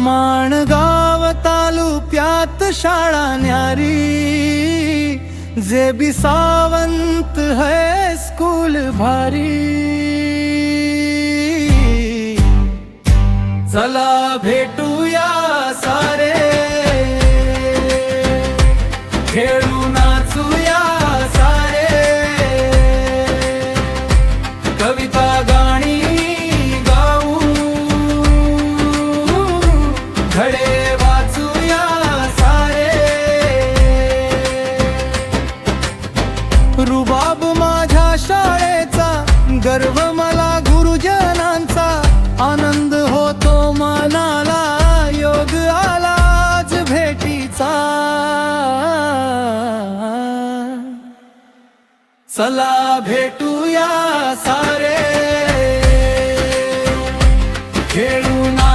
माणगाव तालुक्यात शाळा न्यारी, जे बी सावंत है स्कूल भारी। चला भेटूया सारे, खेळू नाचूया सारे, कविता गाणी गाऊ, धडे वाचूया सारे। रुबाब माझ्या शाळेचा, गर्व मला गुरुजनांचा, आनंद होतो मनाला, योग आला आज भेटीचा। चला भेटूया सारे, खेळू ना